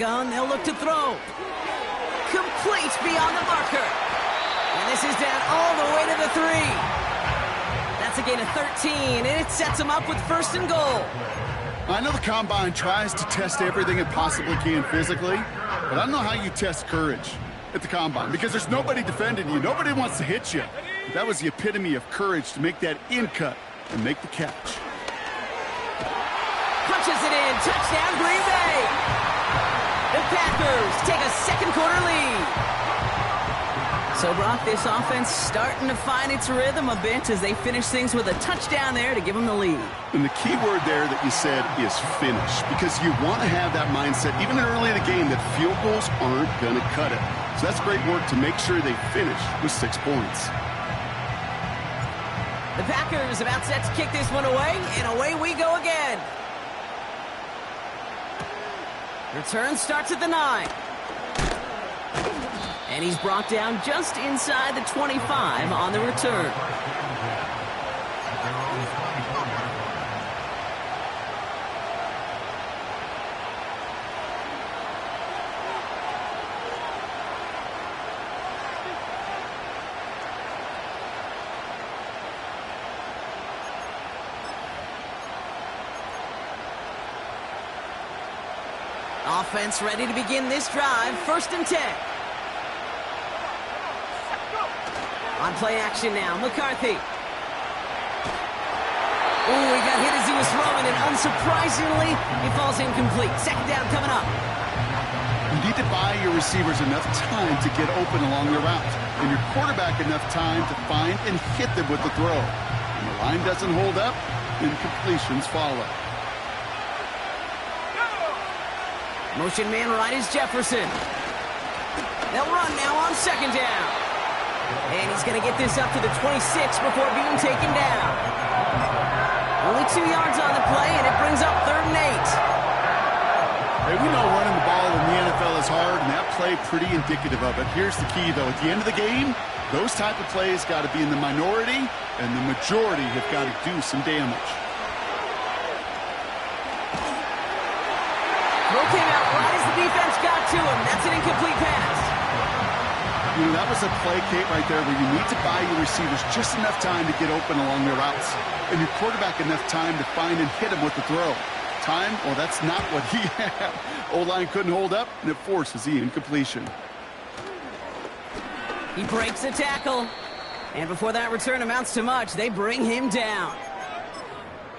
Gun, they'll look to throw. Complete beyond the marker. And this is down all the way to the 3. That's a gain of 13, and it sets them up with 1st and goal. I know the Combine tries to test everything it possibly can physically, but I don't know how you test courage at the Combine, because there's nobody defending you. Nobody wants to hit you. But that was the epitome of courage to make that in cut and make the catch. Punches it in. Touchdown, Green Bay. The Packers take a second quarter lead. So, Brock, this offense starting to find its rhythm a bit as they finish things with a touchdown there to give them the lead. And the key word there that you said is finish, because you want to have that mindset, even early in the game, that field goals aren't going to cut it. So that's great work to make sure they finish with 6 points. The Packers about set to kick this one away, and away we go again. Return starts at the 9. And he's brought down just inside the 25 on the return. Offense ready to begin this drive. 1st and 10. On play action now, McCarthy. Ooh, he got hit as he was throwing, and unsurprisingly, he falls incomplete. 2nd down coming up. You need to buy your receivers enough time to get open along the route, and your quarterback enough time to find and hit them with the throw. When the line doesn't hold up, incompletions follow. Motion man right is Jefferson. They'll run now on 2nd down. And he's going to get this up to the 26 before being taken down. Only 2 yards on the play, and it brings up 3rd and 8. Hey, we know running the ball in the NFL is hard, and that play pretty indicative of it. Here's the key, though. At the end of the game, those type of plays got to be in the minority, and the majority have got to do some damage. Throw came out right as the defense got to him. That's an incomplete pass. You know, that was a play, Kate, right there, where you need to buy your receivers just enough time to get open along their routes, and your quarterback enough time to find and hit him with the throw. Time? Well, that's not what he had. O-line couldn't hold up, and it forces the incompletion. He breaks the tackle, and before that return amounts to much, they bring him down.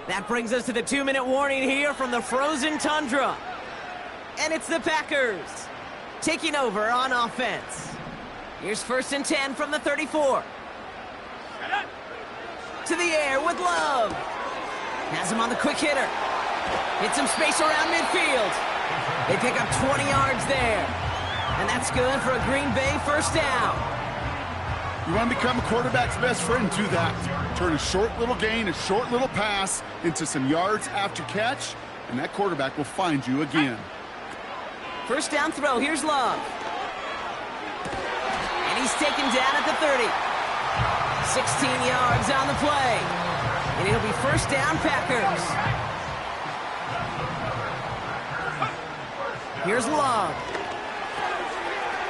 That brings us to the 2-minute warning here from the frozen tundra. And it's the Packers taking over on offense. Here's 1st and 10 from the 34. To the air with Love. Has him on the quick hitter. Hits some space around midfield. They pick up 20 yards there. And that's good for a Green Bay 1st down. You want to become a quarterback's best friend, do that. Turn a short little gain, a short little pass into some yards after catch, and that quarterback will find you again. 1st down throw, here's Love. And he's taken down at the 30. 16 yards on the play. And it'll be 1st down Packers. Here's Love.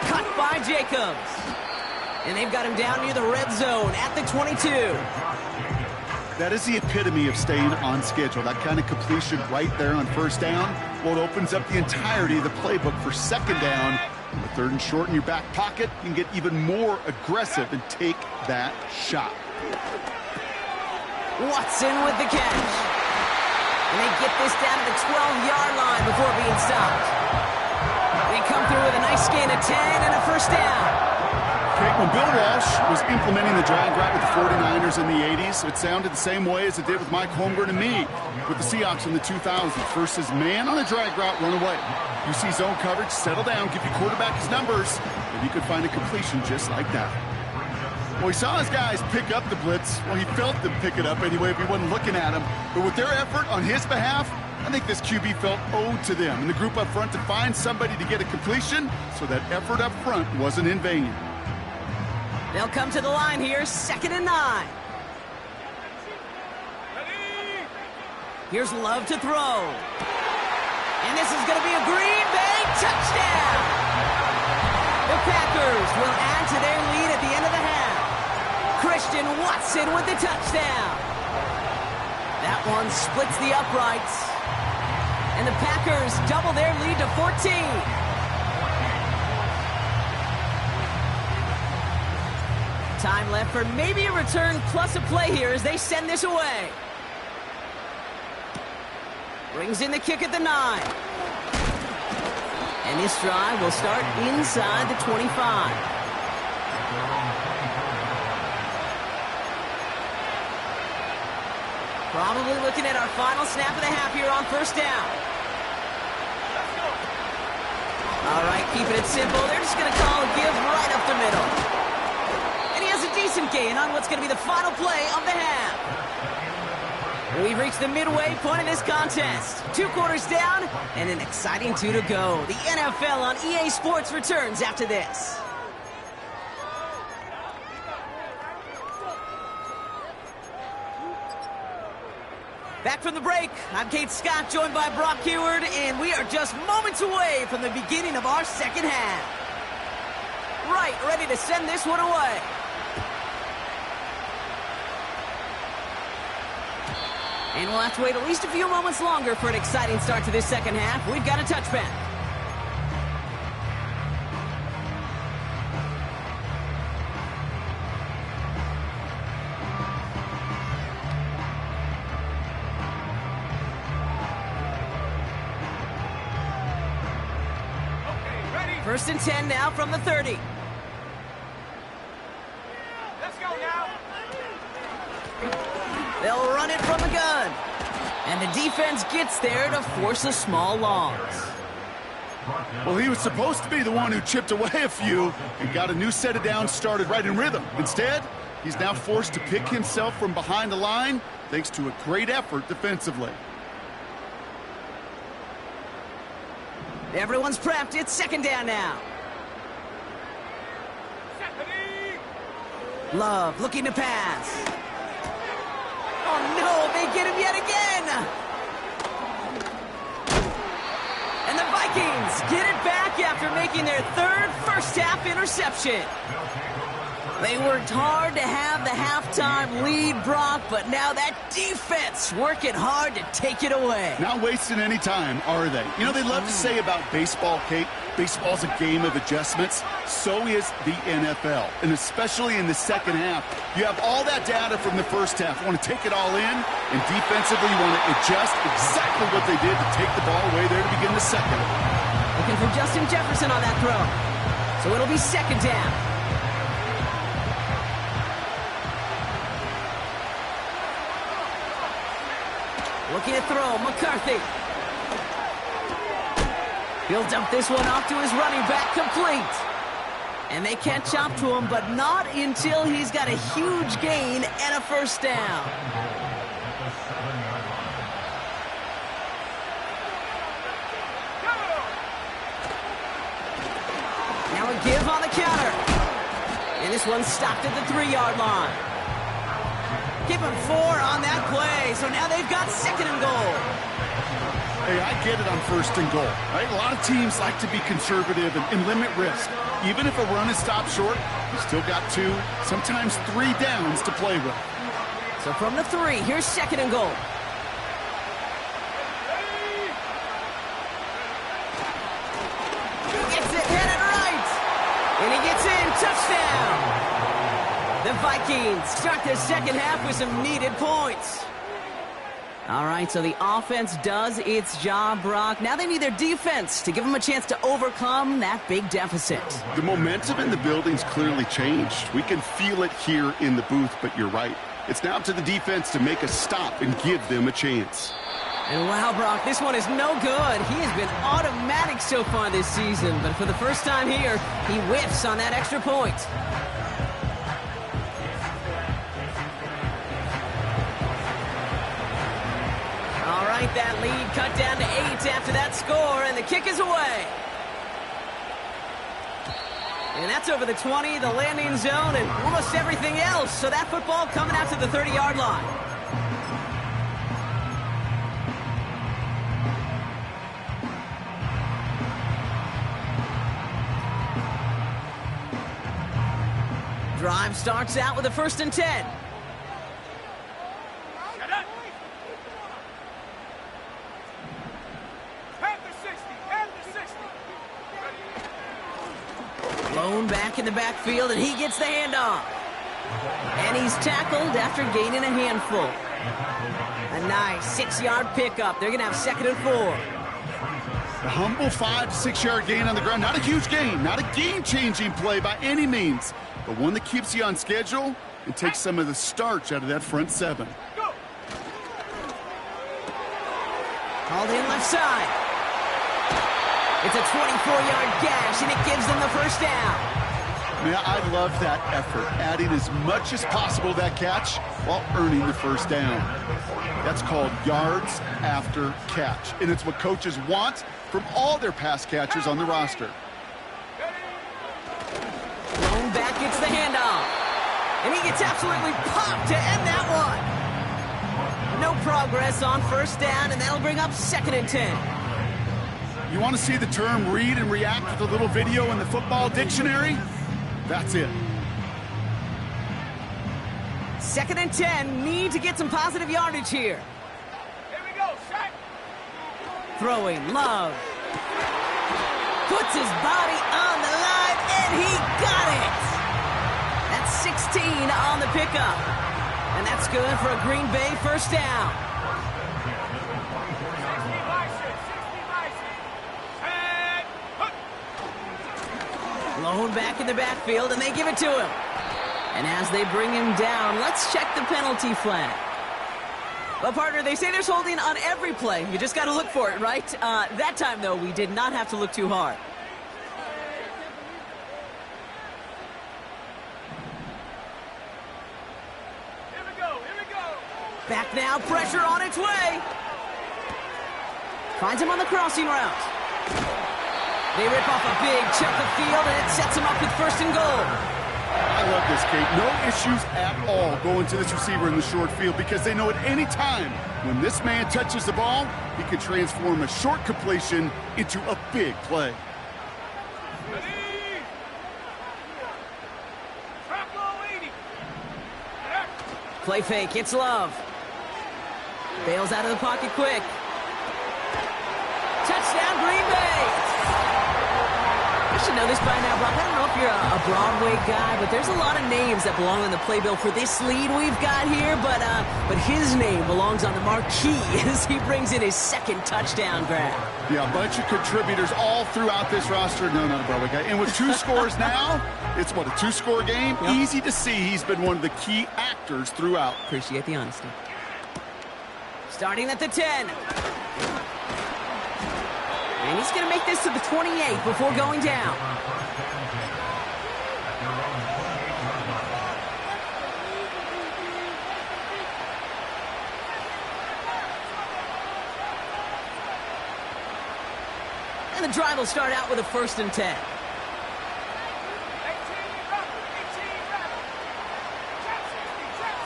Cut by Jacobs. And they've got him down near the red zone at the 22. That is the epitome of staying on schedule. That kind of completion right there on 1st down. Well, it opens up the entirety of the playbook for 2nd down. And with 3rd and short in your back pocket, you can get even more aggressive and take that shot. Watson with the catch. And they get this down to the 12-yard line before being stopped. They come through with a nice gain of 10 and a 1st down. When Bill Walsh was implementing the drag route with the 49ers in the 80s, it sounded the same way as it did with Mike Holmgren and me with the Seahawks in the 2000s. First is man on a drag route, run away. You see zone coverage, settle down, give your quarterback his numbers, and he could find a completion just like that. Well, he saw his guys pick up the blitz. Well, he felt them pick it up anyway if he wasn't looking at him. But with their effort on his behalf, I think this QB felt owed to them and the group up front to find somebody to get a completion, so that effort up front wasn't in vain. They'll come to the line here, 2nd and 9. Here's Love to throw. And this is going to be a Green Bay Touchdown! The Packers will add to their lead at the end of the half. Christian Watson with the touchdown. That one splits the uprights. And the Packers double their lead to 14. Time left for maybe a return plus a play here as they send this away. Brings in the kick at the 9. And this drive will start inside the 25. Probably looking at our final snap of the half here on first down. All right, keeping it simple. They're just going to call a give right up the middle. Decent gain on what's going to be the final play of the half. We've reached the midway point of this contest. 2 quarters down and an exciting 2 to go. The NFL on EA Sports returns after this. Back from the break, I'm Kate Scott, joined by Brock Heward, and we are just moments away from the beginning of our second half. Right, ready to send this one away. And we'll have to wait at least a few moments longer for an exciting start to this second half. We've got a touchback. Okay, ready. 1st and 10 now from the 30. Let's go now. They'll run it from the gun. And the defense gets there to force a small loss. Well, he was supposed to be the one who chipped away a few and got a new set of downs started right in rhythm. Instead, he's now forced to pick himself from behind the line thanks to a great effort defensively. Everyone's prepped. It's 2nd down now. Love looking to pass. Oh, no, they get him yet again. And the Vikings get it back after making their 3rd first-half interception. They worked hard to have the halftime lead, Brock, but now that defense working hard to take it away. Not wasting any time, are they? You know, they love to say about baseball, Kate, baseball's a game of adjustments. So is the NFL, and especially in the second half. You have all that data from the first half. You want to take it all in, and defensively you want to adjust exactly what they did to take the ball away there to begin the second. Looking for Justin Jefferson on that throw. So it'll be 2nd down. Looking to throw, McCarthy. He'll dump this one off to his running back, complete. And they catch up to him, but not until he's got a huge gain and a first down. Now a give on the counter. And this one's stopped at the 3-yard line. Give him 4 on that play, so now they've got 2nd and goal. Hey, I get it on 1st and goal, right? A lot of teams like to be conservative and limit risk. Even if a run is stopped short, you still got 2, sometimes 3 downs to play with. So from the 3, here's 2nd and goal. He gets it headed right. And he gets in, touchdown. The Vikings start their second half with some needed points. All right, so the offense does its job, Brock. Now they need their defense to give them a chance to overcome that big deficit. The momentum in the building's clearly changed. We can feel it here in the booth, but you're right. It's now up to the defense to make a stop and give them a chance. And wow, Brock, this one is no good. He has been automatic so far this season, but for the first time here, he whiffs on that extra point. All right, that lead cut down to 8 after that score, and the kick is away. And that's over the 20, the landing zone, and almost everything else. So that football coming out to the 30-yard line. drive starts out with a 1st and 10. Blown back in the backfield, and he gets the handoff. And he's tackled after gaining a handful. A nice 6-yard pickup. They're going to have 2nd and 4. A humble 5 to 6 yard gain on the ground. Not a huge gain, not a game-changing play by any means, but one that keeps you on schedule and takes some of the starch out of that front 7. Called in left side. It's a 24-yard gash, and it gives them the 1st down. Man, I love that effort, adding as much as possible to that catch while earning the 1st down. That's called yards after catch, and it's what coaches want from all their pass catchers on the roster. Thrown back, gets the handoff. And he gets absolutely popped to end that one. No progress on 1st down, and that'll bring up 2nd and 10. You want to see the term read and react with a little video in the football dictionary? That's it. 2nd and 10, need to get some positive yardage here. Here we go, set. Throwing, Love. Puts his body on the line, and he got it. That's 16 on the pickup. And that's good for a Green Bay 1st down. 60 by 6. Blown back in the backfield, and they give it to him. And as they bring him down, let's check the penalty flag. Well, partner, they say there's holding on every play. You just got to look for it, right? That time, though, we did not have to look too hard. Here we go, here we go. Back now, pressure on its way. Finds him on the crossing route. They rip off a big chunk of field, and it sets him up with 1st and goal. I love this, Kate. No issues at all going to this receiver in the short field because they know at any time when this man touches the ball, he can transform a short completion into a big play. Ready. Trap ball 80. Play fake, it's Love. Bails out of the pocket quick. Touchdown, Green Bay! I should know this by now, Brock. I don't know if you're a Broadway guy, but there's a lot of names that belong on the playbill for this lead we've got here, but his name belongs on the marquee as he brings in his 2nd touchdown grab. Yeah, a bunch of contributors all throughout this roster. No, not a Broadway guy. And with 2 scores now, it's what, a 2-score game? Yep. Easy to see he's been one of the key actors throughout. Appreciate the honesty. Starting at the 10. And he's going to make this to the 28 before going down. And the drive will start out with a 1st and 10. 18 rapid. Trap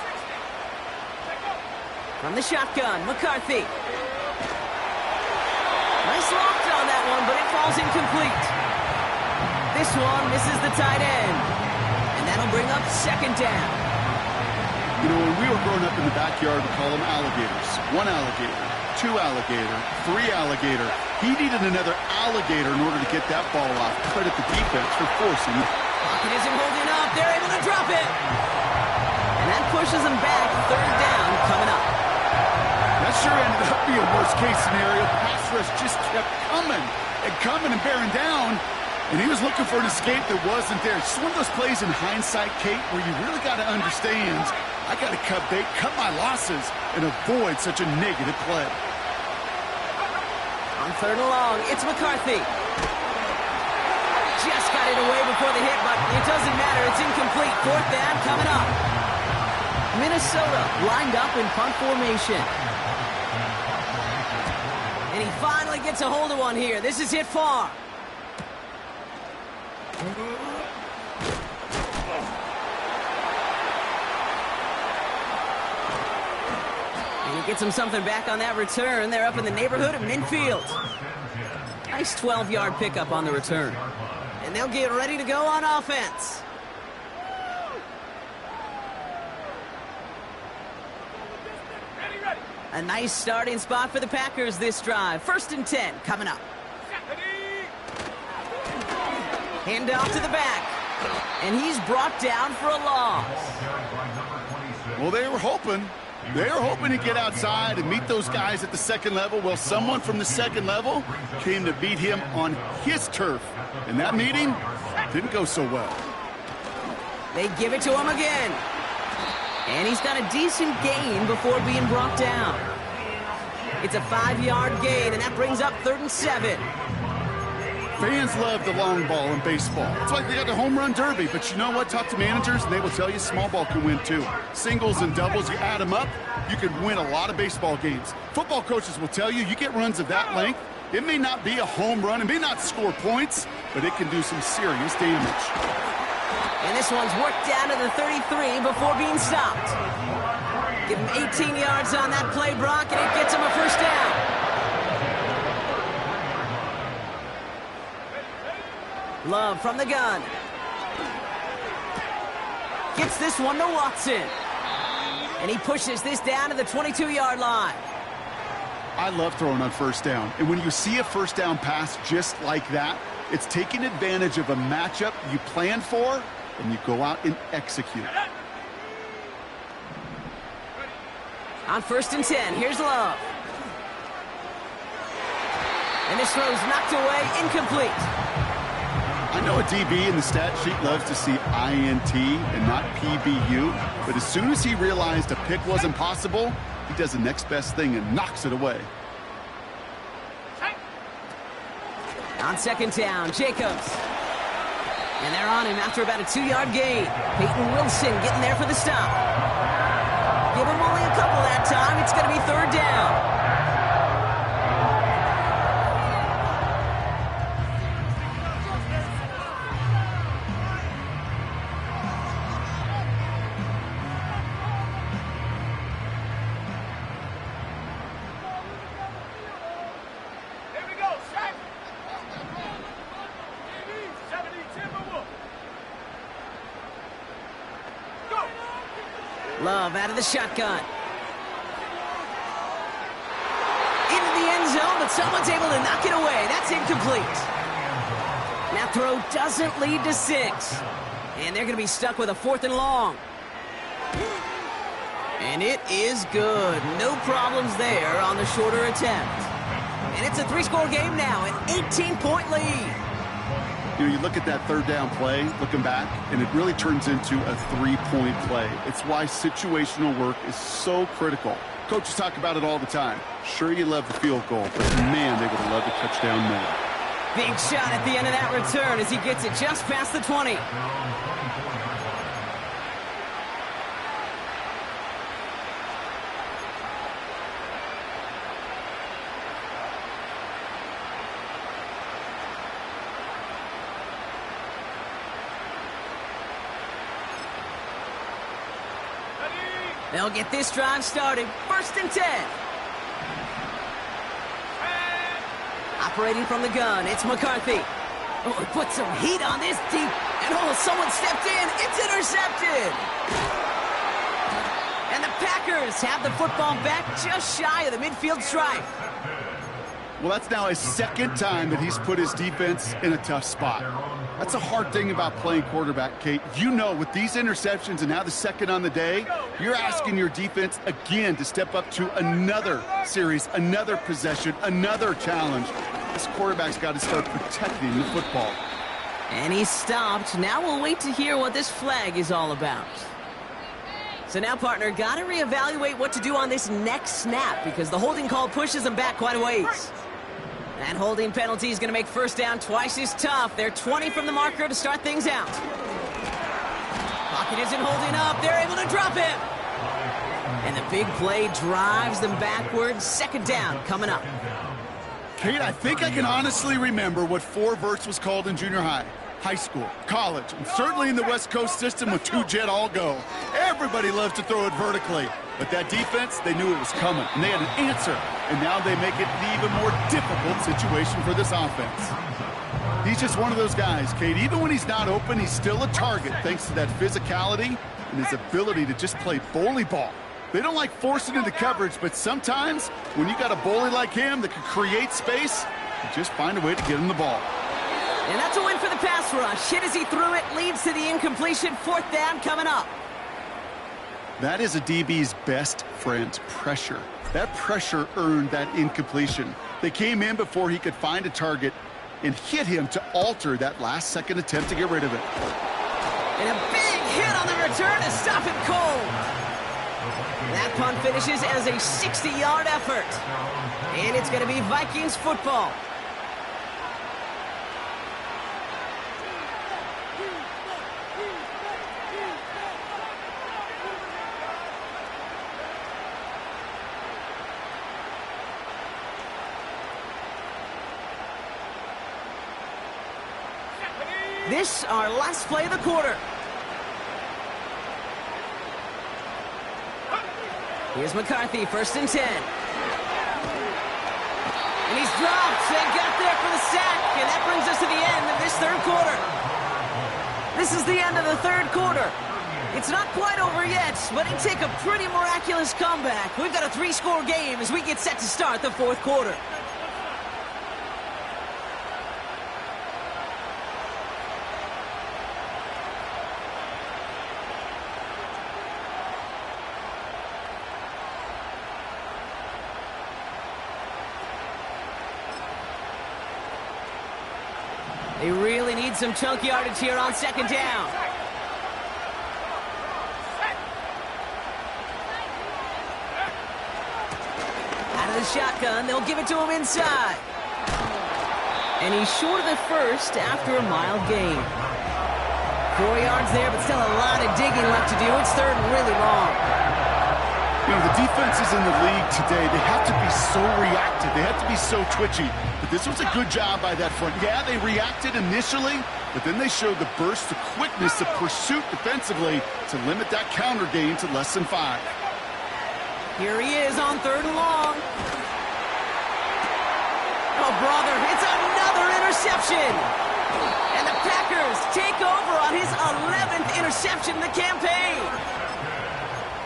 60. Check go. From the shotgun, McCarthy. Nice lock on that one, but it falls incomplete. This one misses the tight end. And that'll bring up 2nd down. You know, when we were growing up in the backyard, we call them alligators. 1 alligator, 2 alligator, 3 alligator. He needed another alligator in order to get that ball off. Credit the defense for forcing it. Pocket isn't holding up. They're able to drop it. And that pushes them back. 3rd down coming up. That sure ended up being a worst-case scenario. Pass rush just kept coming and bearing down, and he was looking for an escape that wasn't there. It's just one of those plays in hindsight, Kate, where you really got to understand, I got to cut bait, cut my losses, and avoid such a negative play. On 3rd and long, it's McCarthy. Just got it away before the hit, but it doesn't matter. It's incomplete. 4th down coming up. Minnesota lined up in punt formation. And he finally gets a hold of one here. This is hit far. And he gets him something back on that return. They're up in the neighborhood of midfield. Nice 12-yard pickup on the return. And they'll get ready to go on offense. A nice starting spot for the Packers this drive. 1st and 10 coming up. Hand off to the back. And he's brought down for a loss. Well, they were hoping to get outside and meet those guys at the second level. Well, someone from the second level came to beat him on his turf. And that meeting didn't go so well. They give it to him again. And he's got a decent gain before being brought down. It's a 5-yard gain, and that brings up 3rd and 7. Fans love the long ball in baseball. It's like they got the home run derby, but you know what? Talk to managers, and they will tell you small ball can win too. Singles and doubles, you add them up, you can win a lot of baseball games. Football coaches will tell you get runs of that length. It may not be a home run, it may not score points, but it can do some serious damage. And this one's worked down to the 33 before being stopped. Give him 18 yards on that play, Brock, and it gets him a 1st down. Love from the gun. Gets this one to Watson. And he pushes this down to the 22-yard line. I love throwing on 1st down. And when you see a 1st down pass just like that, it's taking advantage of a matchup you planned for, and you go out and execute. On 1st and 10, here's Love. And this throw's knocked away, incomplete. I know a DB in the stat sheet loves to see INT and not PBU, but as soon as he realized a pick wasn't possible, he does the next best thing and knocks it away. On 2nd down, Jacobs. And they're on him after about a 2-yard gain. Peyton Wilson getting there for the stop. Give him only a couple that time. It's going to be 3rd down. Love out of the shotgun. Into the end zone, but someone's able to knock it away. That's incomplete. That throw doesn't lead to 6. And they're going to be stuck with a 4th and long. And it is good. No problems there on the shorter attempt. And it's a 3-score game now, an 18-point lead. You know, you look at that 3rd down play, looking back, and it really turns into a 3-point play. It's why situational work is so critical. Coaches talk about it all the time. Sure, you love the field goal, but man, they would have loved a touchdown more. Big shot at the end of that return as he gets it just past the 20. They'll get this drive started. 1st and 10. Operating from the gun, it's McCarthy. Oh, he put some heat on this deep. And oh, someone stepped in. It's intercepted. And the Packers have the football back just shy of the midfield stripe. Well, that's now his 2nd time that he's put his defense in a tough spot. That's a hard thing about playing quarterback, Kate. You know, with these interceptions and now the 2nd on the day, you're asking your defense again to step up to another series, another possession, another challenge. This quarterback's got to start protecting the football. And he's stopped. Now we'll wait to hear what this flag is all about. So now, partner, got to reevaluate what to do on this next snap because the holding call pushes them back quite a ways. That holding penalty is going to make 1st down twice as tough. They're 20 from the marker to start things out. Pocket isn't holding up. They're able to drop him. And the big play drives them backwards. 2nd down coming up. Kate, I think I can honestly remember what 4 verts was called in junior high school, college, and certainly in the West Coast system with 2-jet all go. Everybody loves to throw it vertically. But that defense, they knew it was coming, and they had an answer. And now they make it an even more difficult situation for this offense. He's just one of those guys, Kate. Even when he's not open, he's still a target thanks to that physicality and his ability to just play bully ball. They don't like forcing into coverage, but sometimes when you got a bully like him that can create space, you just find a way to get him the ball. And that's a win for the pass rush. Hit as he threw it, leads to the incompletion. 4th down coming up. That is a DB's best friend, pressure. That pressure earned that incompletion. They came in before he could find a target and hit him to alter that last-second attempt to get rid of it. And a big hit on the return to stop him cold. That punt finishes as a 60-yard effort. And it's going to be Vikings football. This, our last play of the quarter. Here's McCarthy, 1st and 10. And he's dropped and got there for the sack. And that brings us to the end of this 3rd quarter. This is the end of the 3rd quarter. It's not quite over yet, but it take a pretty miraculous comeback. We've got a 3-score game as we get set to start the 4th quarter. They really need some chunk yardage here on 2nd down. Out of the shotgun, they'll give it to him inside. And he's short of the first after a mild gain. 4 yards there, but still a lot of digging left to do. It's 3rd and really long. You know, the defenses in the league today, they have to be so reactive. They have to be so twitchy. But this was a good job by that front. Yeah, they reacted initially, but then they showed the burst, the quickness of pursuit defensively to limit that counter gain to less than 5. Here he is on 3rd and long. Oh, brother, it's another interception. And the Packers take over on his 11th interception in the campaign.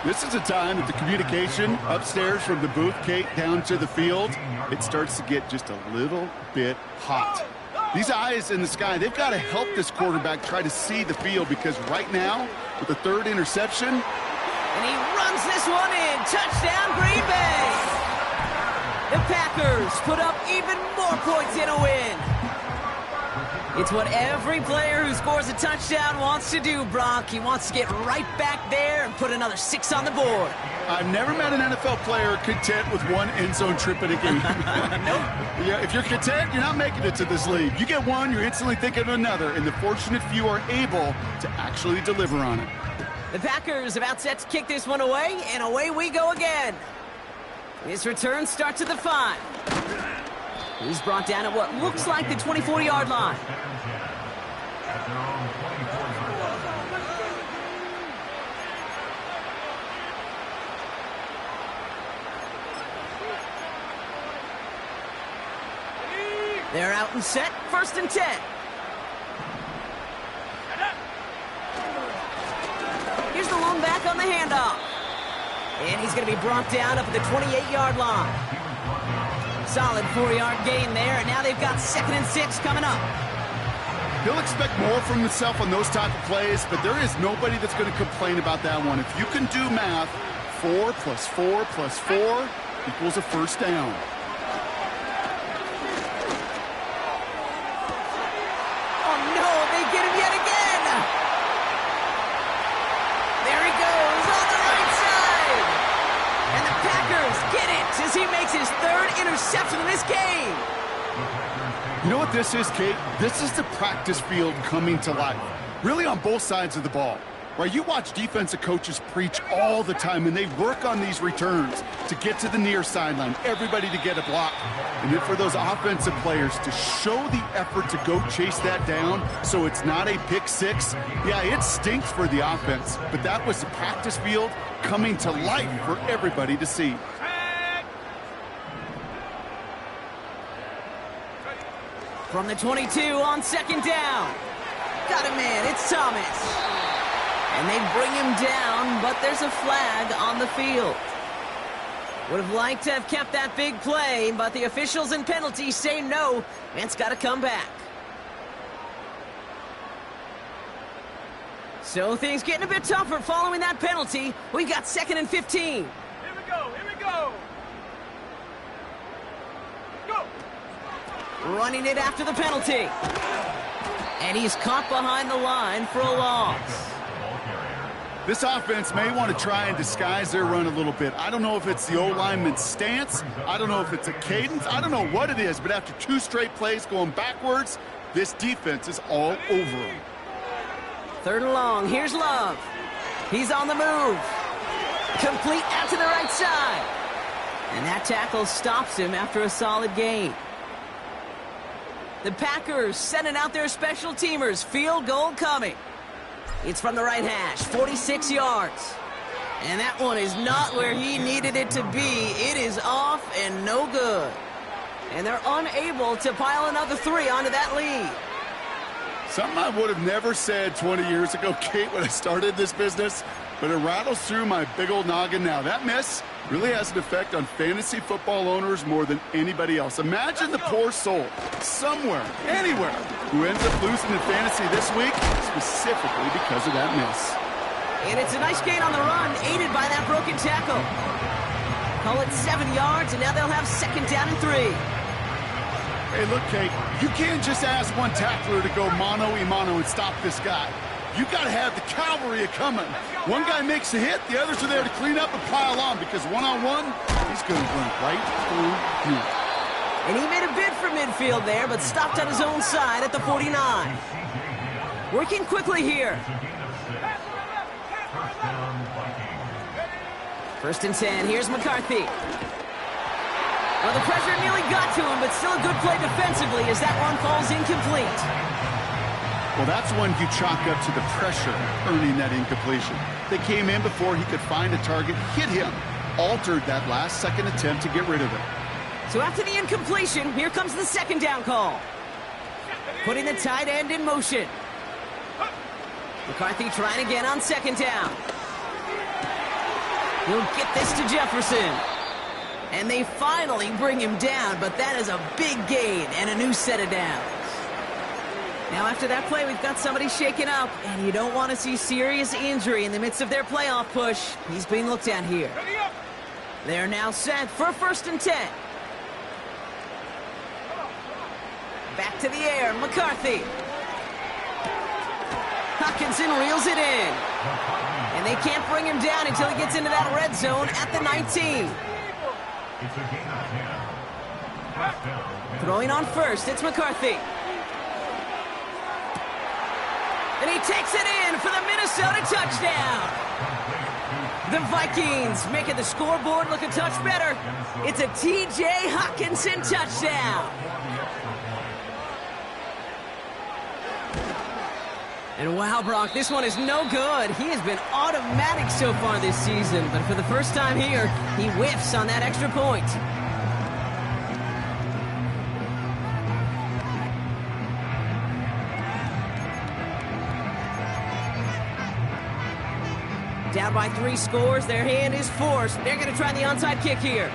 This is a time that the communication upstairs from the booth, Kate, down to the field, it starts to get just a little bit hot. These eyes in the sky, they've got to help this quarterback try to see the field, because right now, with the 3rd interception... And he runs this one in. Touchdown, Green Bay. The Packers put up even more points in a win. It's what every player who scores a touchdown wants to do, Brock. He wants to get right back there and put another 6 on the board. I've never met an NFL player content with 1 end zone trip in a game. Nope. Yeah, if you're content, you're not making it to this league. You get one, you're instantly thinking of another, and the fortunate few are able to actually deliver on it. The Packers about set to kick this one away, and away we go again. His return starts at the 5. He's brought down at what looks like the 24-yard line. They're out and set, 1st and 10. Here's the lone back on the handoff. And he's going to be brought down up at the 28-yard line. Solid 4-yard gain there, and now they've got 2nd and 6 coming up. He'll expect more from himself on those type of plays, but there is nobody that's going to complain about that one. If you can do math, 4 plus 4 plus 4 equals a 1st down. Oh, no, they get him yet again. There he goes on the right side. And the Packers get it as he makes his 3rd interception in this game. You know what this is, Kate? This is the practice field coming to life. Really on both sides of the ball. Right? You watch defensive coaches preach all the time, and they work on these returns to get to the near sideline, everybody to get a block. And then for those offensive players to show the effort to go chase that down so it's not a pick 6. Yeah, it stinks for the offense, but that was the practice field coming to life for everybody to see. From the 22 on 2nd down. Got him in. It's Thomas. And they bring him down, but there's a flag on the field. Would have liked to have kept that big play, but the officials and penalties say no, and it's got to come back. So things getting a bit tougher following that penalty. We got 2nd and 15. Here we go, here we go. Go. Running it after the penalty. And he's caught behind the line for a loss. This offense may want to try and disguise their run a little bit. I don't know if it's the O-lineman's stance. I don't know if it's a cadence. I don't know what it is, but after 2 straight plays going backwards, this defense is all over them. 3rd and long. Here's Love. He's on the move. Complete out to the right side. And that tackle stops him after a solid gain. The Packers sending out their special teamers. Field goal coming. It's from the right hash, 46 yards. And that one is not where he needed it to be. It is off and no good. And they're unable to pile another 3 onto that lead. Something I would have never said 20 years ago, Kate, when I started this business, but it rattles through my big old noggin now. That miss really has an effect on fantasy football owners more than anybody else. Imagine the poor soul somewhere, anywhere, who ends up losing in fantasy this week specifically because of that miss. And it's a nice gain on the run, aided by that broken tackle. Call it 7 yards, and now they'll have 2nd down and 3. Hey, look, Kate, you can't just ask one tackler to go mano-a-mano and stop this guy. You got to have the cavalry coming. One guy makes a hit, the others are there to clean up and pile on, because one-on-one, he's going to run right through you. And he made a bid for midfield there, but stopped on his own side at the 49. Working quickly here. 1st and 10. Here's McCarthy. Well, the pressure nearly got to him, but still a good play defensively as that one falls incomplete. Well, that's one you chalk up to the pressure earning that incompletion. They came in before he could find a target, hit him, altered that last-second attempt to get rid of it. So after the incompletion, here comes the 2nd down call. Putting the tight end in motion. McCarthy trying again on 2nd down. He'll get this to Jefferson. And they finally bring him down, but that is a big gain and a new set of downs. Now after that play, we've got somebody shaken up, and you don't want to see serious injury in the midst of their playoff push. He's being looked at here. They're now set for 1st and 10. Back to the air, McCarthy. Hockenson reels it in. And they can't bring him down until he gets into that red zone at the 19. Throwing on 1st, it's McCarthy. And he takes it in for the Minnesota touchdown. The Vikings making the scoreboard look a touch better. It's a T.J. Hockenson touchdown. And wow, Brock, this one is no good. He has been automatic so far this season, but for the first time here, he whiffs on that extra point. Down by 3 scores, their hand is forced. They're going to try the onside kick here.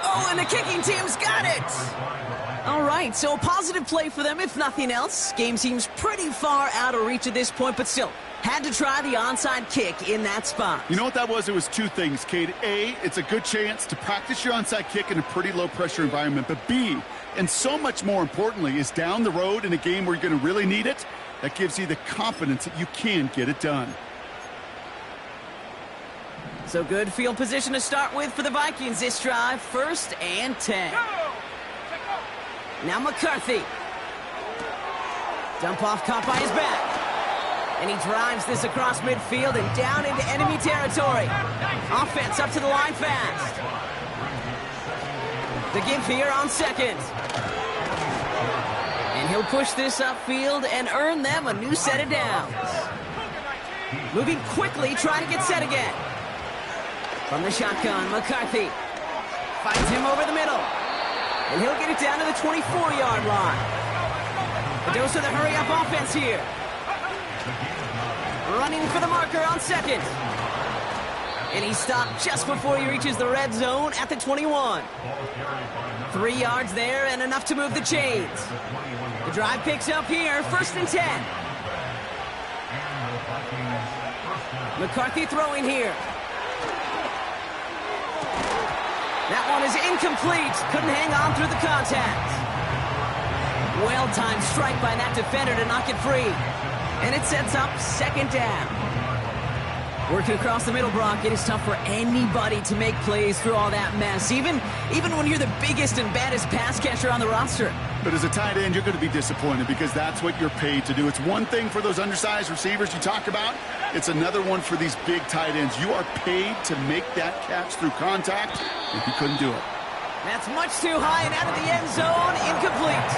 Oh, and the kicking team's got it! All right, so a positive play for them, if nothing else. Game seems pretty far out of reach at this point, but still, had to try the onside kick in that spot. You know what that was? It was 2 things, Kate. A, it's a good chance to practice your onside kick in a pretty low-pressure environment. But B, and so much more importantly, is down the road in a game where you're going to really need it, that gives you the confidence that you can get it done. So good field position to start with for the Vikings this drive. 1st and 10. Now McCarthy. Dump off caught by his back. And he drives this across midfield and down into enemy territory. Offense up to the line fast. The give here on 2nd. And he'll push this upfield and earn them a new set of downs. Moving quickly, trying to get set again. From the shotgun, McCarthy finds him over the middle. And he'll get it down to the 24-yard line. A dose of the hurry-up offense here. Running for the marker on second. And he stopped just before he reaches the red zone at the 21. 3 yards there and enough to move the chains. The drive picks up here, 1st and 10. McCarthy throwing here. That one is incomplete. Couldn't hang on through the contact. Well-timed strike by that defender to knock it free. And it sets up 2nd down. Working across the middle, Brock, it is tough for anybody to make plays through all that mess, even when you're the biggest and baddest pass catcher on the roster. But as a tight end, you're going to be disappointed because that's what you're paid to do. It's one thing for those undersized receivers you talk about. It's another one for these big tight ends. You are paid to make that catch through contact, and he couldn't do it. That's much too high and out of the end zone. Incomplete.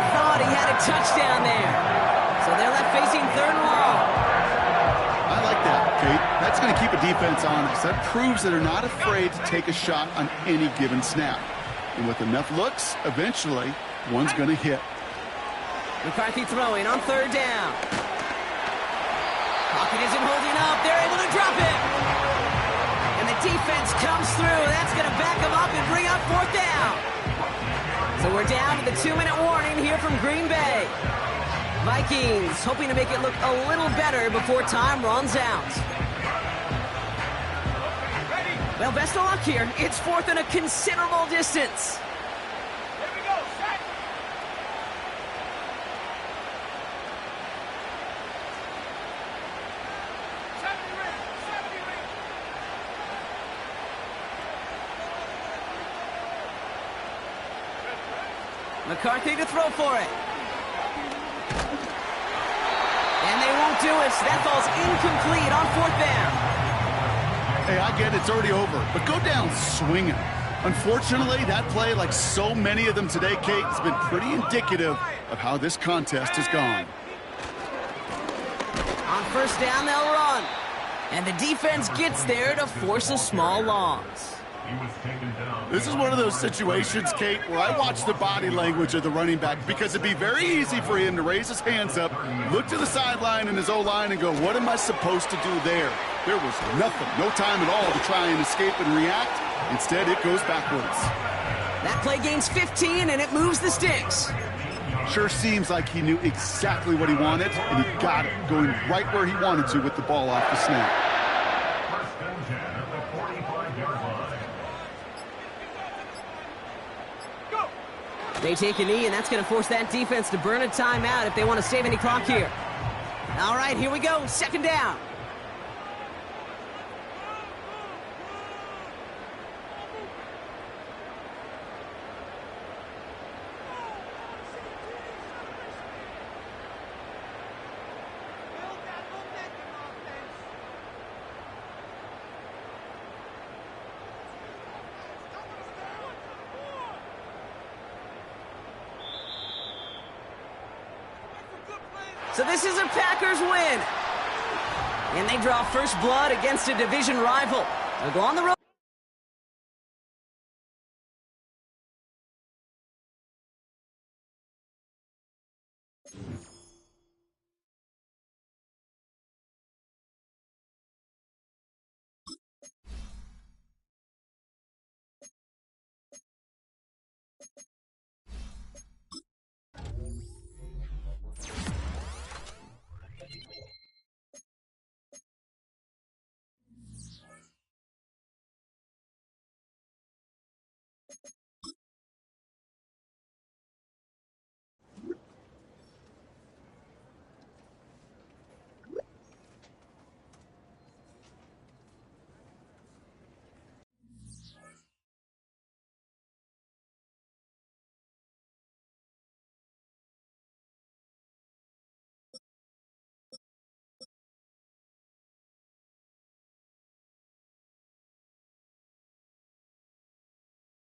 Thought he had a touchdown there. So they're left facing 3rd and long. I like that, Kate. That's going to keep a defense honest. That proves that they're not afraid to take a shot on any given snap. And with enough looks, eventually, one's going to hit. McCarthy throwing on 3rd down. Pocket isn't holding up. They're able to drop it. And the defense comes through. That's going to back them up and bring up 4th down. So we're down to the 2-minute warning here from Green Bay. Vikings hoping to make it look a little better before time runs out. Well, best of luck here. It's 4th and a considerable distance. Here we go, set. Safety ring, safety ring. McCarthy to throw for it. And they won't do it. That falls incomplete on 4th down. Hey, I get it, it's already over, but go down swinging. Unfortunately, that play, like so many of them today, Kate, has been pretty indicative of how this contest has gone. On 1st down, they'll run. And the defense gets there to force a small loss. This is one of those situations, Kate, where I watch the body language of the running back because it'd be very easy for him to raise his hands up, look to the sideline in his O-line and go, what am I supposed to do there? There was nothing, no time at all to try and escape and react. Instead, it goes backwards. That play gains 15, and it moves the sticks. Sure seems like he knew exactly what he wanted, and he got it, going right where he wanted to with the ball off the snap. They take a knee, and that's going to force that defense to burn a timeout if they want to save any clock here. All right, here we go. 2nd down. So this is a Packers win. And they draw first blood against a division rival. They'll go on the road.